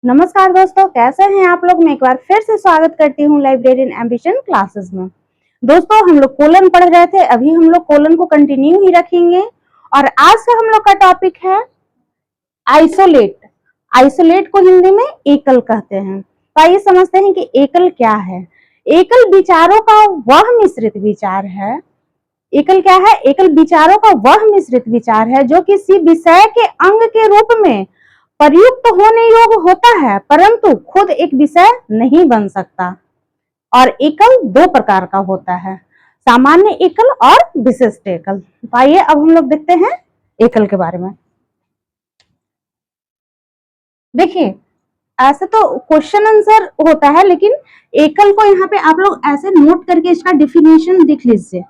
नमस्कार दोस्तों, कैसे हैं आप लोग। मैं एक बार फिर से स्वागत करती हूँ लाइब्रेरियन एम्बिशन क्लासेस में। दोस्तों, हम लोग कोलन पढ़ रहे थे, अभी हम लोग कोलन को कंटिन्यू ही रखेंगे और आज का हम लोग का टॉपिक है आइसोलेट। आइसोलेट को हिंदी में एकल कहते हैं। तो आइए समझते हैं कि एकल क्या है। एकल विचारों का वह मिश्रित विचार है। एकल क्या है? एकल विचारों का वह मिश्रित विचार है जो किसी विषय के अंग के रूप में प्रयुक्त होने योग्य होता है परंतु खुद एक विषय नहीं बन सकता। और एकल दो प्रकार का होता है, सामान्य एकल और विशिष्ट एकल। तो आइए अब हम लोग देखते हैं एकल के बारे में। देखिए, ऐसे तो क्वेश्चन आंसर होता है, लेकिन एकल को यहाँ पे आप लोग ऐसे नोट करके इसका डिफिनेशन लिख लीजिए।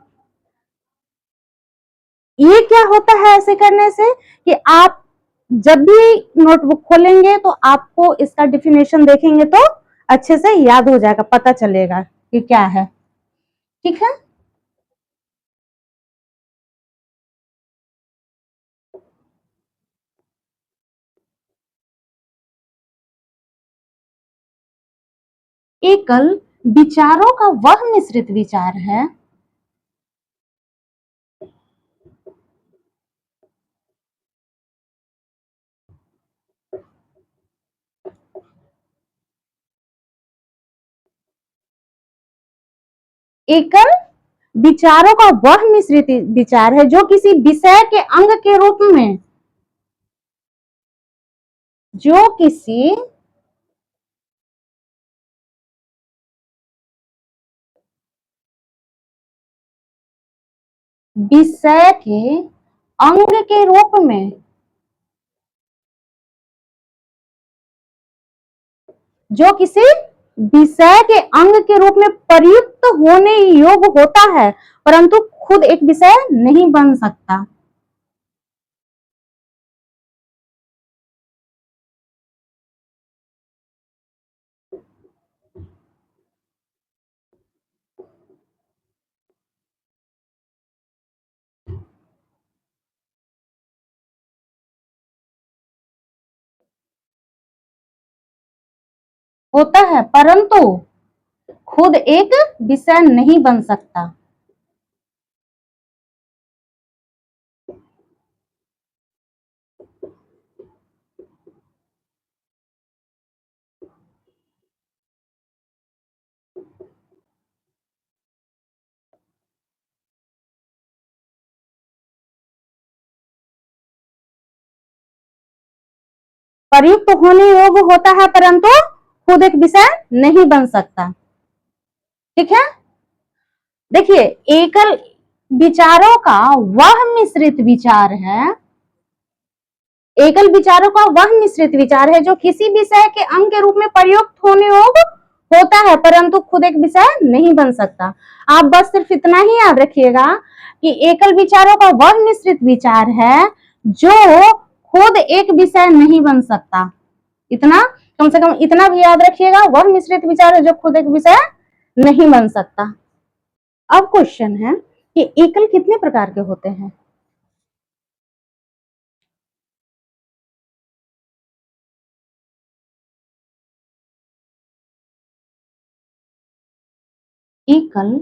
ये क्या होता है ऐसे करने से कि आप जब भी नोटबुक खोलेंगे तो आपको इसका डिफिनेशन देखेंगे तो अच्छे से याद हो जाएगा, पता चलेगा कि क्या है। ठीक है, एकल विचारों का वह मिश्रित विचार है एकल विचारों का वह मिश्रित विचार है जो किसी विषय के अंग के रूप में जो किसी विषय के अंग के रूप में जो किसी विषय के अंग के रूप में प्रयुक्त होने योग्य होता है परंतु खुद एक विषय नहीं बन सकता। होता है परंतु खुद एक विषय नहीं बन सकता। प्रयुक्त होने योग्य होता है परंतु खुद एक विषय नहीं बन सकता। ठीक है, देखिए, एकल विचारों का वह मिश्रित विचार है। एकल विचारों का वह मिश्रित विचार है जो किसी विषय के अंग के रूप में प्रयुक्त होने योग्य होता है परंतु खुद एक विषय नहीं बन सकता। आप बस सिर्फ इतना ही याद रखिएगा कि एकल विचारों का वह मिश्रित विचार है जो खुद एक विषय नहीं बन सकता। इतना, कम से कम इतना भी याद रखिएगा, वह मिश्रित विचार है जो खुद एक विषय नहीं बन सकता। अब क्वेश्चन है कि एकल कितने प्रकार के होते हैं। एकल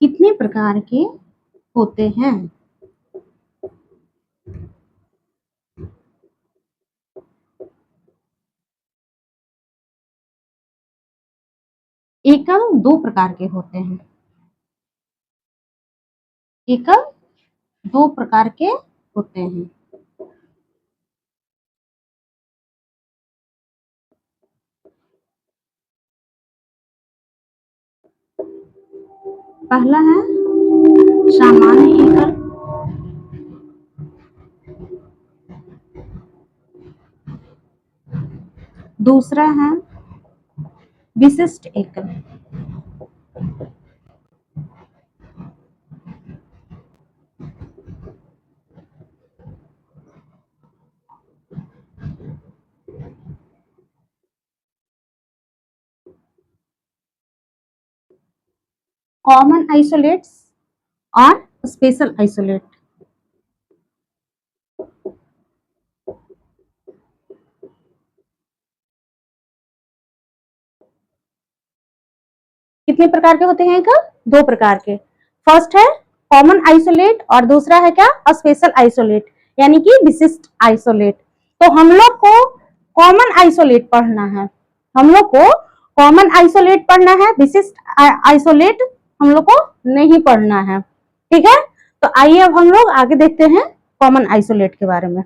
कितने प्रकार के होते हैं। एकल दो प्रकार के होते हैं। एकल दो प्रकार के होते हैं। पहला है सामान्य एकल, दूसरा है विशिष्ट एकल। कॉमन आइसोलेट्स और स्पेशल आइसोलेट। कितने प्रकार के होते हैं अंकल? 2 प्रकार के। फर्स्ट है कॉमन आइसोलेट और दूसरा है क्या? स्पेशल आइसोलेट, यानी कि विशिष्ट आइसोलेट। तो हम लोग को कॉमन आइसोलेट पढ़ना है, हम लोग को कॉमन आइसोलेट पढ़ना है, विशिष्ट आइसोलेट हम लोग को नहीं पढ़ना है। ठीक है, तो आइए अब हम लोग आगे देखते हैं कॉमन आइसोलेट के बारे में।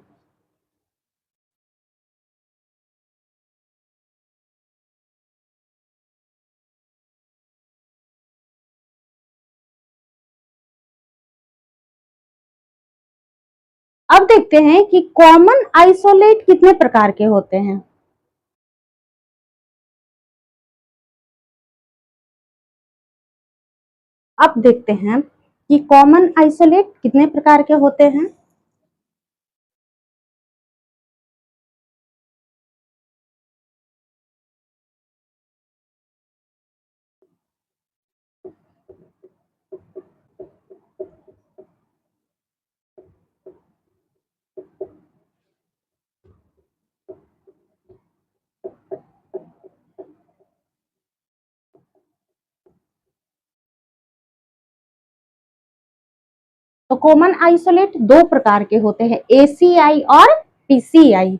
अब देखते हैं कि कॉमन आइसोलेट कितने प्रकार के होते हैं। अब देखते हैं कि कॉमन आइसोलेट कितने प्रकार के होते हैं। तो कॉमन आइसोलेट 2 प्रकार के होते हैं, ACI और PCI।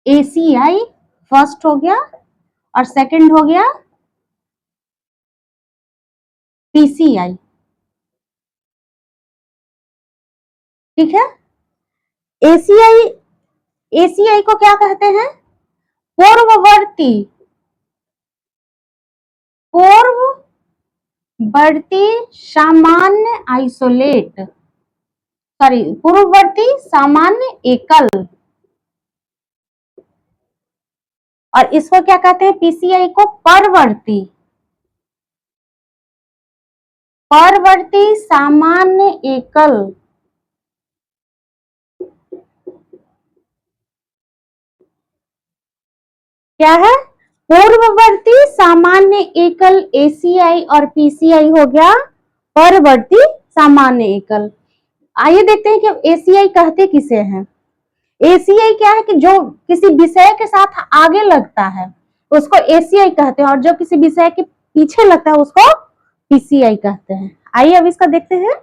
ACI फर्स्ट हो गया और सेकंड हो गया PCI। ठीक है, ACI, ACI को क्या कहते हैं? पूर्ववर्ती, पूर्ववर्ती सामान्य आइसोलेट, सॉरी पूर्ववर्ती सामान्य एकल। और इसको क्या कहते हैं? PCI को परवर्ती, परवर्ती सामान्य एकल। क्या है? पूर्ववर्ती सामान्य एकल ACI और PCI हो गया परवर्ती सामान्य एकल। आइए देखते हैं कि ACI कहते किसे हैं। ACI क्या है कि जो किसी विषय के साथ आगे लगता है उसको ACI कहते हैं, और जो किसी विषय के पीछे लगता है उसको PCI कहते हैं। आइए अब इसका देखते हैं।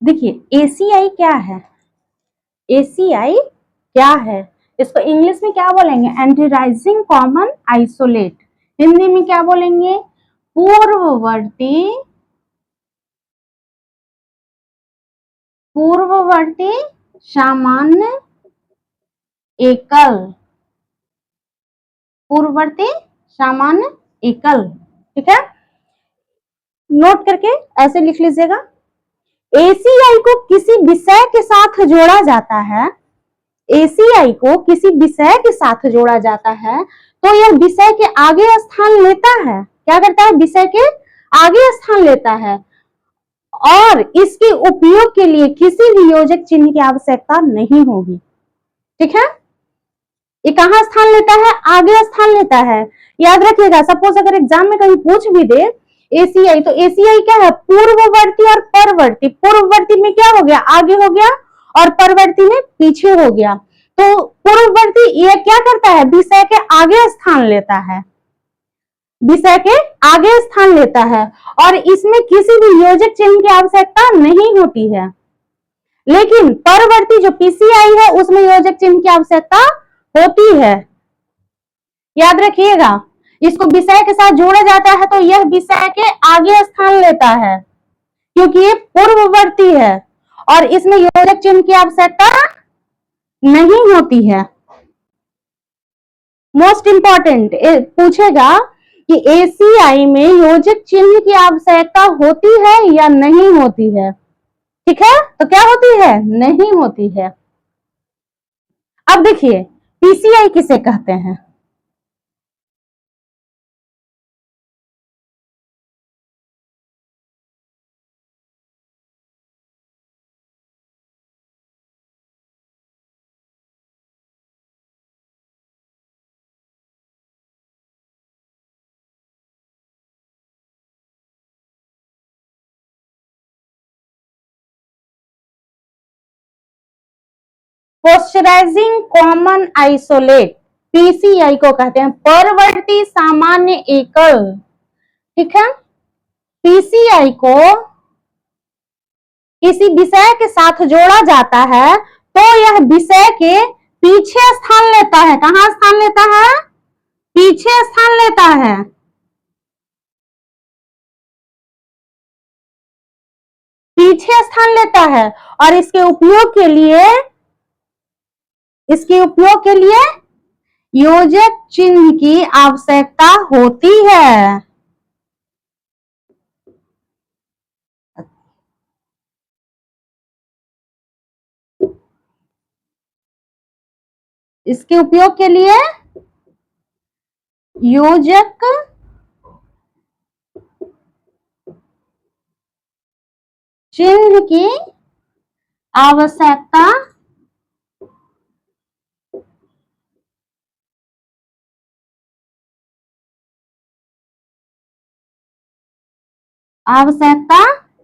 देखिए ACI क्या है, ACI क्या है, इसको इंग्लिश में क्या बोलेंगे? Anti rising common isolate. Hindi में क्या बोलेंगे? पूर्ववर्ती, पूर्ववर्ती सामान्य एकल, पूर्ववर्ती सामान्य एकल। ठीक है, नोट करके ऐसे लिख लीजिएगा। ACI को किसी विषय के साथ जोड़ा जाता है, ACI को किसी विषय के साथ जोड़ा जाता है तो यह विषय के आगे स्थान लेता है। क्या करता है? विषय के आगे स्थान लेता है, और इसके उपयोग के लिए किसी भी योजक चिन्ह की आवश्यकता नहीं होगी। ठीक है, ये कहां स्थान लेता है? आगे स्थान लेता है। याद रखिएगा, सपोज अगर एग्जाम में कहीं पूछ भी दे ACI, तो ACI क्या है? पूर्ववर्ती और परवर्ती। पूर्ववर्ती में क्या हो गया? आगे हो गया, और परवर्ती में पीछे हो गया। तो पूर्ववर्ती ये क्या करता है? विषय के आगे स्थान लेता है, विषय के आगे स्थान लेता है, और इसमें किसी भी योजक चिन्ह की आवश्यकता नहीं होती है। लेकिन परवर्ती जो PCI है उसमें योजक चिन्ह की आवश्यकता होती है। याद रखिएगा, इसको विषय के साथ जोड़ा जाता है तो यह विषय के आगे स्थान लेता है क्योंकि ये पूर्ववर्ती है, और इसमें योजक चिन्ह की आवश्यकता नहीं होती है। मोस्ट इंपॉर्टेंट पूछेगा कि ACI में योजक चिन्ह की आवश्यकता होती है या नहीं होती है। ठीक है, तो क्या होती है? नहीं होती है। अब देखिए PCI किसे कहते हैं। पोस्चराइजिंग कॉमन आइसोलेट, पीसीआई को कहते हैं, परवर्ती सामान्य एकल। ठीक है, पीसीआई को किसी विषय के साथ जोड़ा जाता है तो यह विषय के पीछे स्थान लेता है। कहां स्थान लेता है? पीछे स्थान लेता है। पीछे स्थान लेता है और इसके उपयोग के लिए योजक चिन्ह की आवश्यकता होती है। इसके उपयोग के लिए योजक चिन्ह की आवश्यकता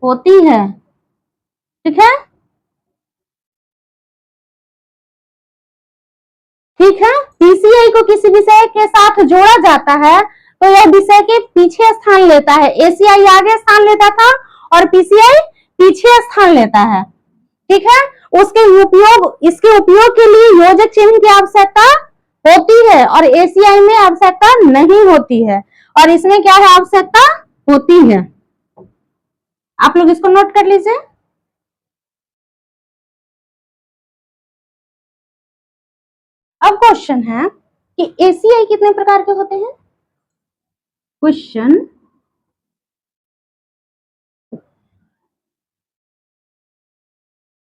होती है। ठीक है, ठीक है, पीसीआई को किसी विषय के साथ जोड़ा जाता है तो यह विषय के पीछे स्थान लेता है। एसीआई आगे स्थान लेता था और पीसीआई पीछे स्थान लेता है। ठीक है, इसके उपयोग के लिए योजक चिन्ह की आवश्यकता होती है और एसीआई में आवश्यकता नहीं होती है और इसमें क्या है? आवश्यकता होती है। आप लोग इसको नोट कर लीजिए। अब क्वेश्चन है कि एसीआई कितने प्रकार के होते हैं? क्वेश्चन,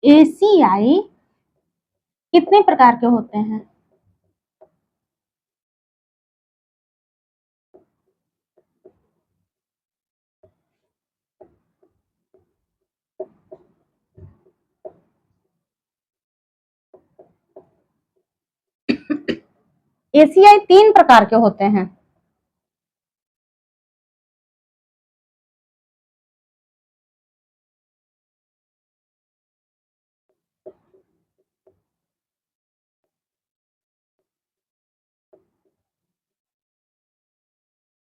एसीआई कितने प्रकार के होते हैं? एसीआई 3 प्रकार के होते हैं।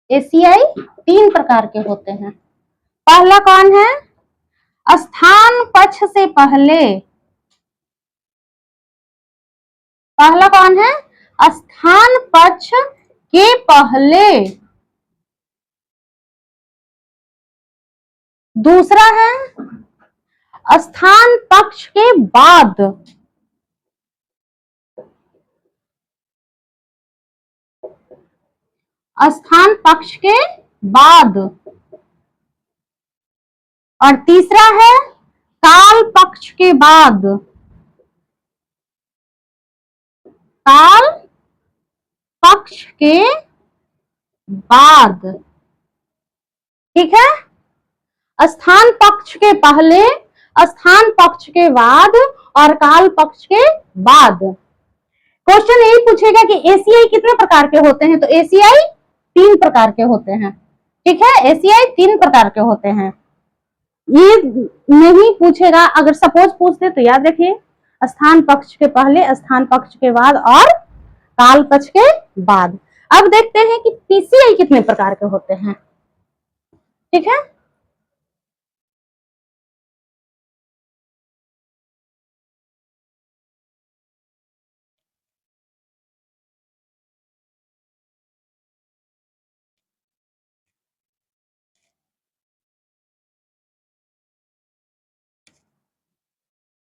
एसीआई 3 प्रकार के होते हैं। पहला कौन है? स्थान पक्ष से पहले। पहला कौन है? स्थान पक्ष के पहले। दूसरा है स्थान पक्ष के बाद। स्थान पक्ष के बाद। और तीसरा है काल पक्ष के बाद। काल पक्ष के बाद। ठीक है, स्थान पक्ष के पहले, स्थान पक्ष के बाद और काल पक्ष के बाद। क्वेश्चन यही पूछेगा कि एसीआई कितने प्रकार के होते हैं, तो एसीआई 3 प्रकार के होते हैं। ठीक है, एसीआई 3 प्रकार के होते हैं। ये नहीं पूछेगा, अगर सपोज पूछते तो याद रखिए स्थान पक्ष के पहले, स्थान पक्ष के बाद और काल पक्ष के बाद। अब देखते हैं कि पीसीआई कितने प्रकार के होते हैं। ठीक है,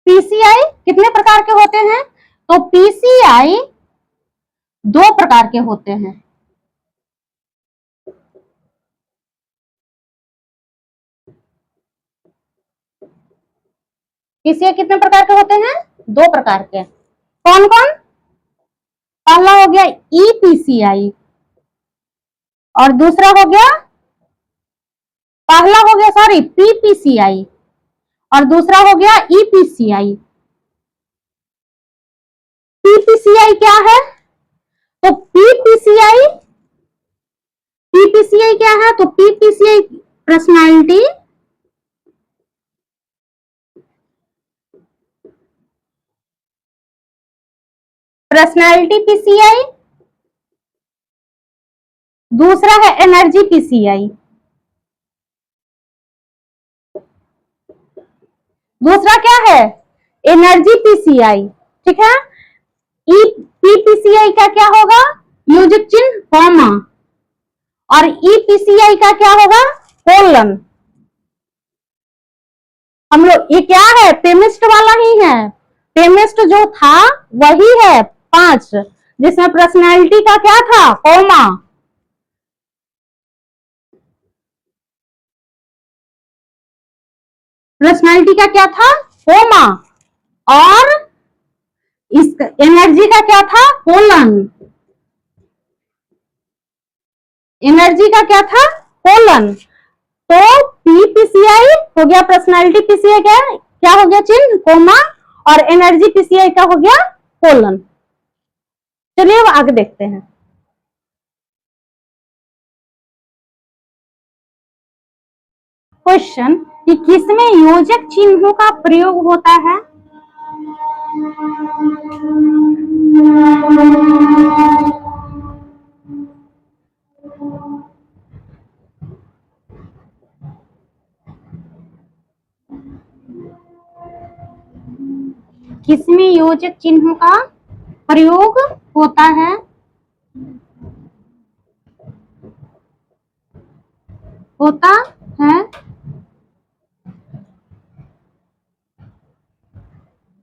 पीसीआई कितने प्रकार के होते हैं? तो पीसीआई 2 प्रकार के होते हैं। पीसीआई कितने प्रकार के होते हैं? 2 प्रकार के। कौन कौन? पहला हो गया ईपीसीआई और दूसरा हो गया, पहला हो गया सॉरी पीपीसीआई और दूसरा हो गया ईपीसीआई। पीपीसीआई क्या है? तो पीपीसीआई क्या है? तो पीपीसीआई पर्सनालिटी पर्सनालिटी पीसीआई, दूसरा है एनर्जी पीसीआई। दूसरा क्या है? Energy PCI. ठीक है। ईपीसीआई का क्या होगा? योजक चिन्ह कॉमा, और ईपीसीआई का क्या होगा? कोलन। हम लोग ये क्या है? पेमिस्ट वाला ही है। पेमिस्ट जो था वही है 5, जिसमें पर्सनैलिटी का क्या था? कॉमा। पर्सनैलिटी का क्या था? कॉमा। और इस एनर्जी का क्या था? कोलन। एनर्जी का क्या था? कोलन। तो पीपीसीआई हो गया पर्सनैलिटी पीसीआई का क्या हो गया? चिन्ह कोमा, और एनर्जी पीसीआई का हो गया कोलन। चलिए अब आगे देखते हैं। क्वेश्चन कि किसमें योजक चिन्हों का प्रयोग होता है? किसमें योजक चिन्हों का प्रयोग होता है? होता है।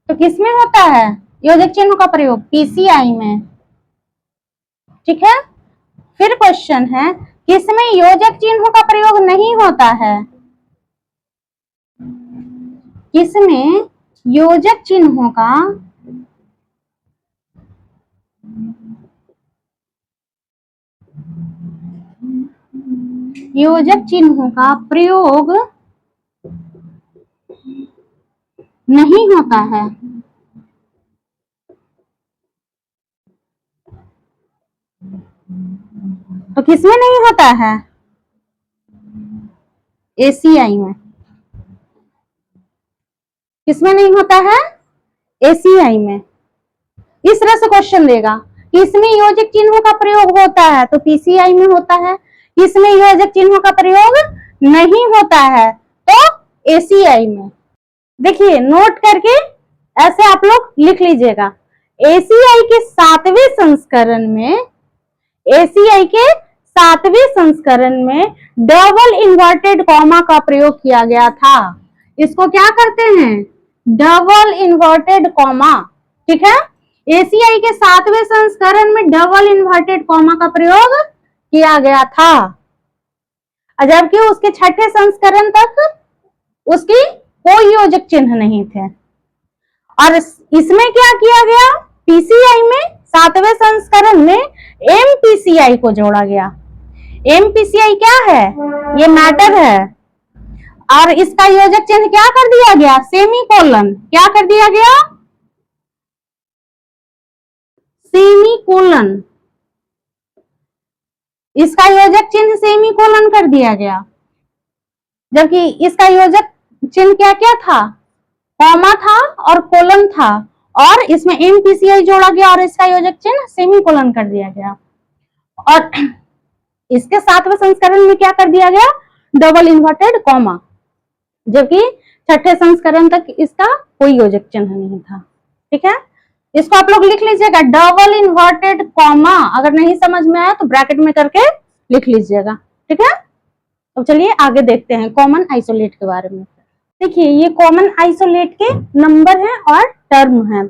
तो किसमें होता है योजक चिन्हों का प्रयोग? पीसीआई में। ठीक है। फिर क्वेश्चन है किसमें योजक चिन्हों का प्रयोग नहीं होता है? किसमें योजक चिन्हों का प्रयोग नहीं होता है? तो किसमें नहीं होता है? एसीआई में। किसमें नहीं होता है? एसीआई में। इस तरह से क्वेश्चन देगा किसमें योजक चिन्हों का प्रयोग होता है? तो पीसीआई में होता है। किसमें योजक चिन्हों का प्रयोग नहीं होता है? तो एसीआई में। देखिए नोट करके ऐसे आप लोग लिख लीजिएगा। एसीआई के 7वें संस्करण में, एसीआई के 7वें संस्करण में डबल इन्वर्टेड कॉमा का प्रयोग किया गया था। इसको क्या करते हैं? Double inverted comma. ठीक है। एसीआई के 7वें संस्करण में डबल इन्वर्टेड कॉमा का प्रयोग किया गया था, जबकि उसके 6ठे संस्करण तक उसकी कोई योजक चिन्ह नहीं थे। और इसमें क्या किया गया? पीसीआई में 7वें संस्करण में एमपीसीआई को जोड़ा गया। एमपीसीआई क्या है? ये मैटर है। और इसका योजक चिन्ह क्या कर दिया गया? सेमीकोलन। क्या कर दिया गया? सेमीकोलन। इसका योजक चिन्ह सेमीकोलन कर दिया गया, जबकि इसका योजक चिन्ह क्या क्या था? कॉमा था और कोलन था, और इसमें एमपीसीआई जोड़ा गया और इसका योजक चिन्ह सेमीकोलन कर दिया गया। और इसके 7वें संस्करण में क्या कर दिया गया? डबल इन्वर्टेड कॉमा, जबकि 6ठे संस्करण तक इसका कोई योजक चिन्ह नहीं था। ठीक है। इसको आप लोग लिख लीजिएगा, डबल इन्वर्टेड कॉमा। अगर नहीं समझ में आया तो ब्रैकेट में करके लिख लीजिएगा। ठीक है। तो चलिए आगे देखते हैं कॉमन आइसोलेट के बारे में। देखिए ये कॉमन आइसोलेट के नंबर हैं और टर्म है।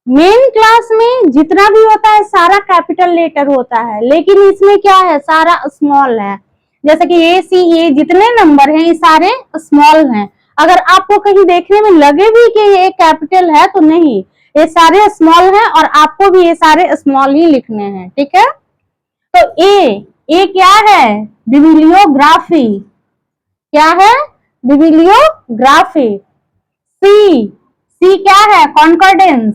मेन क्लास में जितना भी होता है सारा कैपिटल लेटर होता है, लेकिन इसमें क्या है? सारा स्मॉल है। जैसे कि ए सी ए जितने नंबर हैं ये सारे स्मॉल हैं। अगर आपको कहीं देखने में लगे भी कि ये कैपिटल है तो नहीं, ये सारे स्मॉल हैं और आपको भी ये सारे स्मॉल ही लिखने हैं। ठीक है। तो ए क्या है? बिबिलियोग्राफी। क्या है? बिबिलियोग्राफी। सी क्या है? कॉन्कॉर्डेंस।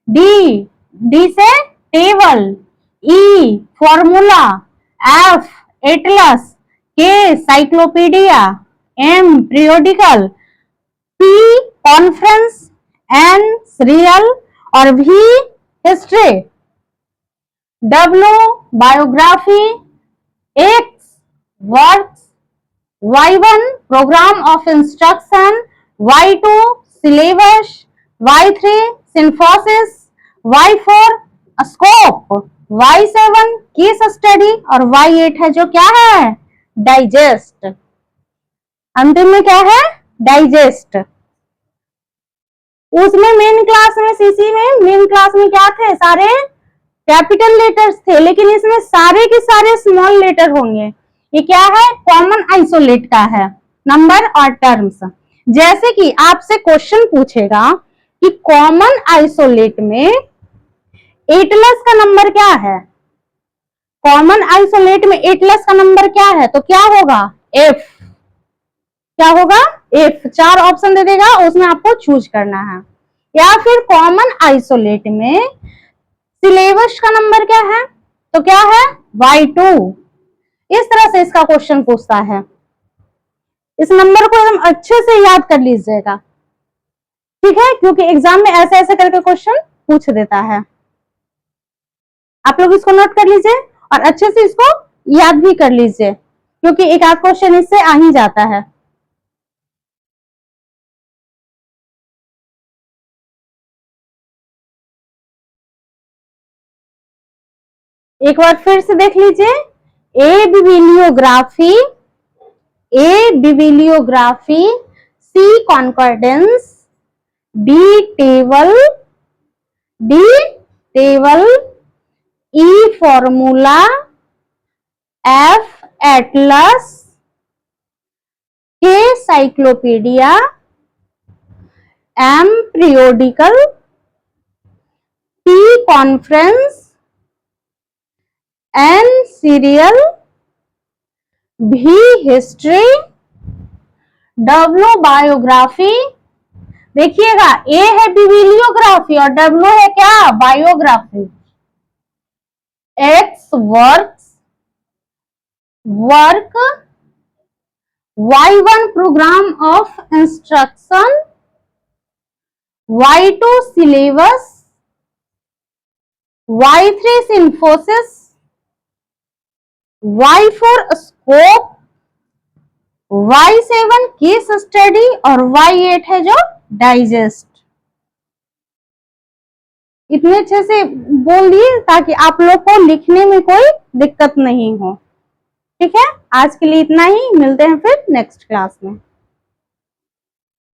डी से table. E formula. F atlas. K cyclopedia. M periodical. P conference. N serial. और भी history, W biography, X works, Y1 program of instruction, Y2 syllabus, Y3 synopsis, Y4 scope, Y7 case study और Y8 है जो क्या है, digest. अंतिम में क्या है, डाइजेस्ट। उसमें मेन क्लास में सीसी में मेन क्लास में क्या थे, सारे कैपिटल लेटर्स थे, लेकिन इसमें सारे के सारे स्मॉल लेटर होंगे। ये क्या है, कॉमन आइसोलेट का है, नंबर और टर्म्स। जैसे कि आपसे क्वेश्चन पूछेगा कि कॉमन आइसोलेट में एटलस का नंबर क्या है, कॉमन आइसोलेट में एटलस का नंबर क्या है, तो क्या होगा, एफ। क्या होगा, एफ। 4 ऑप्शन दे देगा, उसमें आपको चूज करना है। या फिर कॉमन आइसोलेट में सिलेबस का नंबर क्या है, तो क्या है, Y2। इस तरह से इसका क्वेश्चन पूछता है। इस नंबर को एकदम अच्छे से याद कर लीजिएगा, ठीक है, क्योंकि एग्जाम में ऐसे ऐसे करके क्वेश्चन पूछ देता है। आप लोग इसको नोट कर लीजिए और अच्छे से इसको याद भी कर लीजिए, क्योंकि एक आध क्वेश्चन इससे आ ही जाता है। एक बार फिर से देख लीजिए, A bibliography, C concordance, D table, E formula, F atlas, K cyclopedia, M periodical, T conference, N serial, B history, W biography. देखिएगा, ए है बिबिलियोग्राफी और डब्ल्यू है क्या, biography. X work, Y1 program of instruction, Y2 syllabus, Y3 synopsis, Y4 scope, Y7 case study और Y8 है जो digest. इतने अच्छे से बोल दिए ताकि आप लोग को लिखने में कोई दिक्कत नहीं हो। ठीक है, आज के लिए इतना ही, मिलते हैं फिर नेक्स्ट क्लास में।